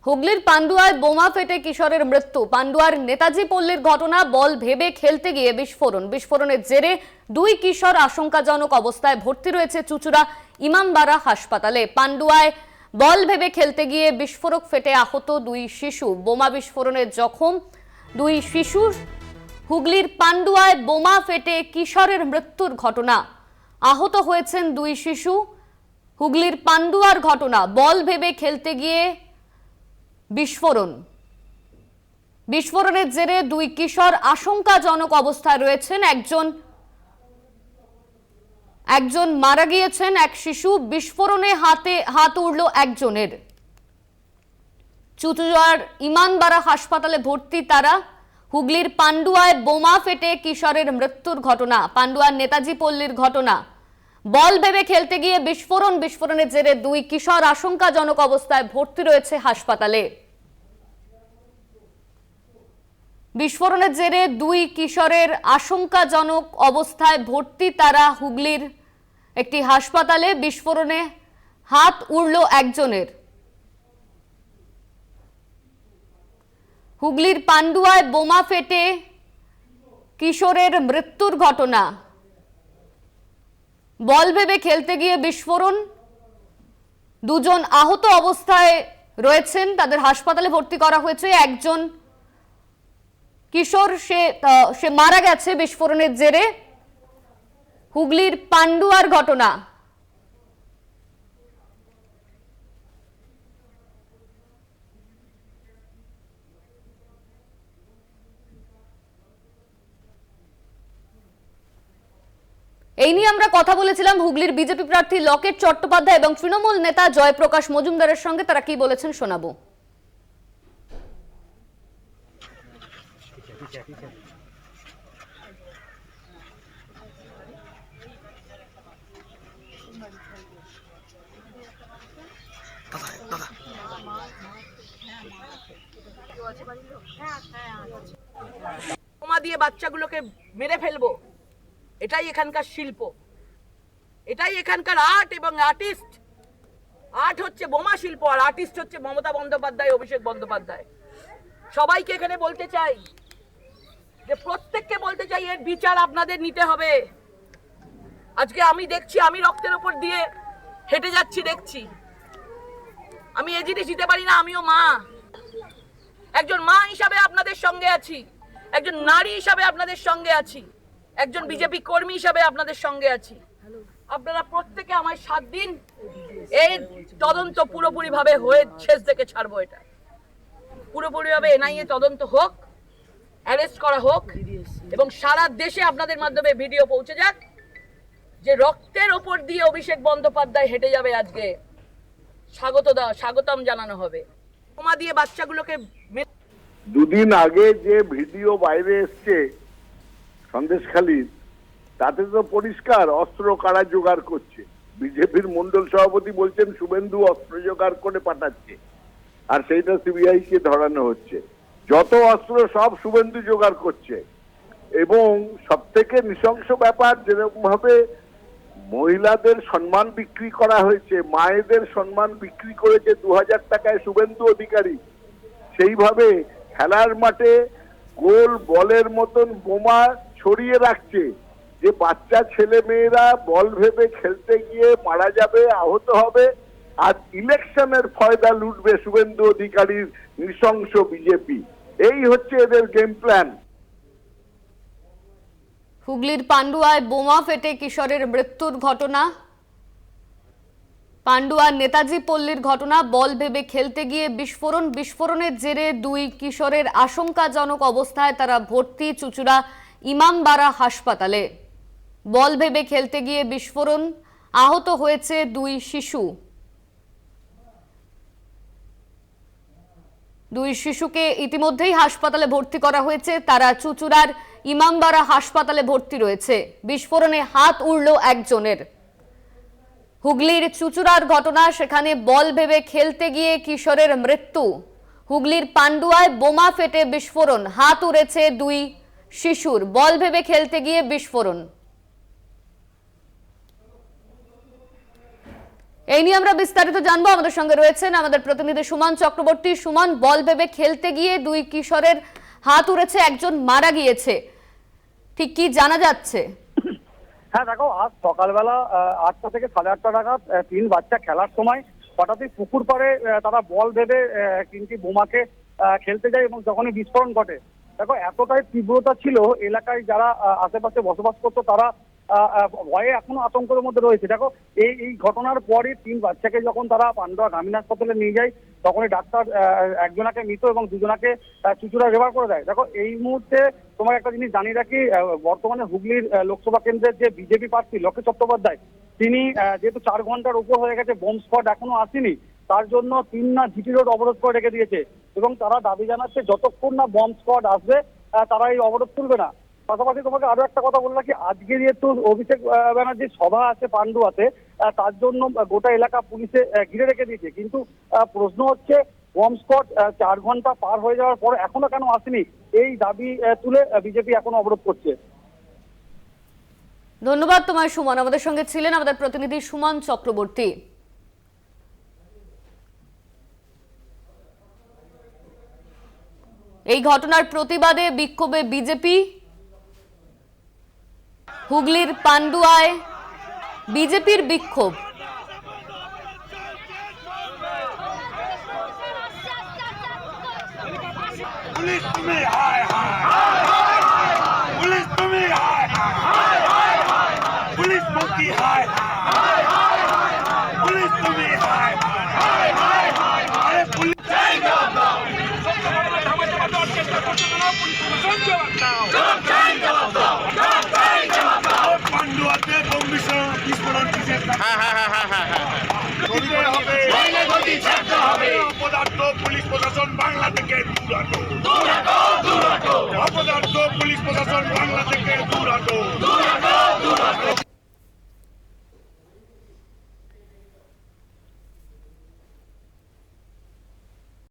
হুগলির পান্ডুয়ায় বোমা ফেটে কিশোরের মৃত্যু। পান্ডুয়ার নেতাজি পল্লীর ঘটনা। বল ভেবে খেলতে গিয়ে বিস্ফোরণের জেরে দুই কিশোর আশঙ্কাজনক অবস্থায় ভর্তি রয়েছে চুচুড়া ইমামবাড়া হাসপাতালে। পান্ডুয়ায় বল ভেবে খেলতে গিয়ে বিস্ফোরক ফেটে আহত দুই শিশু। বোমা বিস্ফোরণের জখম দুই শিশু। হুগলির পান্ডুয়ায় বোমা ফেটে কিশোরের মৃত্যুর ঘটনা। আহত হয়েছেন দুই শিশু। হুগলির পান্ডুয়ার ঘটনা। বল ভেবে খেলতে গিয়ে বিস্ফোরণের জেরে দুই কিশোর আশঙ্কাজনক অবস্থায় রয়েছেন। একজন মারা গিয়েছেন, এক শিশু। বিস্ফোরণে হাত উড়ল একজনের। চুচুড়ার ইমামবাড়া হাসপাতালে ভর্তি তারা। হুগলির পান্ডুয়ায় বোমা ফেটে কিশোরের মৃত্যুর ঘটনা। পান্ডুয়ার নেতাজি পল্লীর ঘটনা। বল ভেবে খেলতে গিয়ে বিস্ফোরণের জেরে দুই কিশোর আশঙ্কাজনক অবস্থায় ভর্তি রয়েছে হাসপাতালে। বিস্ফোরণের জেরে দুই কিশোরের আশঙ্কাজনক অবস্থায় ভর্তি তারা হুগলির একটি হাসপাতালে। বিস্ফোরণে হাত উড়ল একজনের। হুগলির পান্ডুয়ায় বোমা ফেটে কিশোরের মৃত্যুর ঘটনা। বল ভেবে খেলতে গিয়ে বিস্ফোরণ। দুজন আহত অবস্থায় রয়েছেন, তাদের হাসপাতালে ভর্তি করা হয়েছে। একজন কিশোর সে মারা গেছে বিস্ফোরণের জেরে। হুগলির পান্ডুয়ার ঘটনা। এই নিয়ে আমরা কথা বলেছিলাম হুগলির বিজেপি প্রার্থী লকেট চট্টোপাধ্যায় এবং তৃণমূল নেতা জয়প্রকাশ মজুমদারের সঙ্গে। তারা কি বলেছেন শোনাবো। বোমা দিয়ে বাচ্চাগুলোকে মেরে ফেলবো, এটাই এখানকার শিল্প, এটাই এখানকার আর্ট এবং আর্টিস্ট। আর্ট হচ্ছে বোমা শিল্প আর আর্টিস্ট হচ্ছে মমতা বন্দ্যোপাধ্যায়, অভিষেক বন্দ্যোপাধ্যায়। সবাইকে এখানে বলতে চাই, যে প্রত্যেককে বলতে চাই, এর বিচার আপনাদের নিতে হবে। আজকে আমি দেখছি, আমি রক্তের উপর দিয়ে হেঁটে যাচ্ছি, দেখছি। আমি এই জিনিস দিতে পারি না। আমিও মা, একজন মা হিসাবে আপনাদের সঙ্গে আছি, একজন নারী হিসাবে আপনাদের সঙ্গে আছি, একজন বিজেপি কর্মী হিসাবে আপনাদের সঙ্গে আছি। আপনারা প্রত্যেকে আমায় 7 দিন এই তদন্ত পুরোপুরি ভাবে হয়ে শেষ থেকে ছাড়বো। এটা পুরোপুরি ভাবে এনআইএ তদন্ত হোক, অ্যারেস্ট করা হোক এবং সারা দেশে আপনাদের মাধ্যমে ভিডিও পৌঁছে যাক যে রক্তের ওপর দিয়ে অভিষেক বন্দ্যোপাধ্যায় হেঁটে যাবে। আজকে স্বাগতম জানানো হবে। বোমা দিয়ে বাচ্চাগুলোকে। দুদিন আগে যে ভিডিও বাইরে এসছে সন্দেশখালীর, তাতে তো পরিষ্কার অস্ত্র কারা জোগাড় করছে। বিজেপির মন্ডল সভাপতি বলছেন শুভেন্দু অস্ত্র জোগাড় করে পাঠাচ্ছে, আর সেইটা সিবিআই কে ধরানো হচ্ছে। যত অস্ত্র সব শুভেন্দু জোগাড় করছে। এবং সব থেকে নৃশংস ব্যাপার, যেরকম ভাবে মহিলাদের সম্মান বিক্রি করা হয়েছে, মায়েদের সম্মান বিক্রি করেছে 2000 টাকায় শুভেন্দু অধিকারী, সেইভাবে খেলার মাঠে গোল বলের মতন বোমা ছড়িয়ে রাখছে, যে বাচ্চা ছেলে মেয়েরা বল ভেবে খেলতে গিয়ে মারা যাবে, আহত হবে, আর ইলেকশনের ফয়দা লুটবে শুভেন্দু অধিকারীর নৃশংস বিজেপি। এই হচ্ছে এদের গেম প্ল্যান। হুগলির পান্ডুয়ায় বোমা ফেটে কিশোরের মৃত্যুর ঘটনা। পান্ডুয়ার নেতাজি পল্লীর ঘটনা। বল ভেবে খেলতে গিয়ে বিস্ফোরণের জেরে দুই কিশোরের আশঙ্কাজনক অবস্থায় তারা ভর্তি চুচুড়া ইমামবাড়া হাসপাতালে। বল ভেবে খেলতে গিয়ে বিস্ফোরণ। আহত হয়েছে দুই শিশু। দুই শিশুকে ইতিমধ্যেই হাসপাতালে ভর্তি করা হয়েছে। তারা চুচুড়ার ইমামবাড়া হাসপাতালে ভর্তি রয়েছে। বিস্ফোরণে হাত উড়ল একজনের। হুগলির চুচুড়ার ঘটনা, সেখানে বল ভেবে খেলতে গিয়ে কিশোরের মৃত্যু। হুগলির পান্ডুয়ায় বোমা ফেটে বিস্ফোরণ। হাত উড়েছে দুই শিশুর। বল ভেবে খেলতে গিয়ে বিস্ফোরণ। এই নিয়ে আমরা বিস্তারিত জানবো। আমাদের সঙ্গে রয়েছেন আমাদের প্রতিনিধি সুমন চক্রবর্তী। সুমন, বল ভেবে খেলতে গিয়ে দুই কিশোরের হাত উড়েছে, একজন মারা গিয়েছে, ঠিক কি জানা যাচ্ছে? হ্যাঁ দেখো, আজ সকালবেলা 8টা থেকে 8:30 নাগাদ তিন বাচ্চা খেলার সময় হঠাৎই পুকুর পাড়ে তারা বল ভেবে তিনটি বোমাকে খেলতে যায় এবং যখনই বিস্ফোরণ ঘটে, দেখো এতটাই তীব্রতা ছিল এলাকায় যারা আশেপাশে বসবাস করতো তারা ভয়ে এখনো আতঙ্কের মধ্যে রয়েছে। দেখো এই ঘটনার পরই তিন বাচ্চাকে যখন তারা পান্ডুয়া গ্রামীণ হাসপাতালে নিয়ে যায় তখনই ডাক্তার একজনাকে মৃত এবং দুজনাকে চুচুড়া রেফার করে দেয়। দেখো এই মুহূর্তে তোমার একটা জিনিস জানিয়ে রাখি, বর্তমানে হুগলির লোকসভা কেন্দ্রের যে বিজেপি প্রার্থী লকেট চট্টোপাধ্যায়, তিনি যেহেতু 4 ঘন্টার উপর হয়ে গেছে বোম স্কোয়াড এখনো আসেনি, তার জন্য না জিটি রোড অবরোধ করে রেখে দিয়েছে এবং তারা দাবি জানাচ্ছে যতক্ষণ না বম স্কোয়াড আসবে তারা এই অবরোধ তুলবে না। পাশাপাশি তোমাকে আরো একটা কথা বললাম কি, আজকে যেহেতু অভিষেক ব্যানার্জির সভা আছে পান্ডুয়াতে, তার জন্য গোটা এলাকা পুলিশে ঘিরে রেখে দিয়েছে। কিন্তু প্রশ্ন হচ্ছে বম স্কোয়াড 4 ঘন্টা পার হয়ে যাওয়ার পর এখনো কেন আসেনি, এই দাবি তুলে বিজেপি এখনো অবরোধ করছে। ধন্যবাদ তোমায় সুমন। আমাদের সঙ্গে ছিলেন আমাদের প্রতিনিধি সুমন চক্রবর্তী। এই ঘটনার প্রতিবাদে বিক্ষোভে বিজেপি। হুগলির পান্ডুয়ায় বিজেপির বিক্ষোভ। পুলিশ তুমি হায় হায়, পুলিশ তুমি হায় হায়, পুলিশ মুক্তি হায় হায়, পুলিশ তুমি হায় হায়, আরে পুলিশ পান্ডুয়াতে বোম বিস্ফোরণ পদার্থ পুলিশ প্রশাসন বাংলা থেকে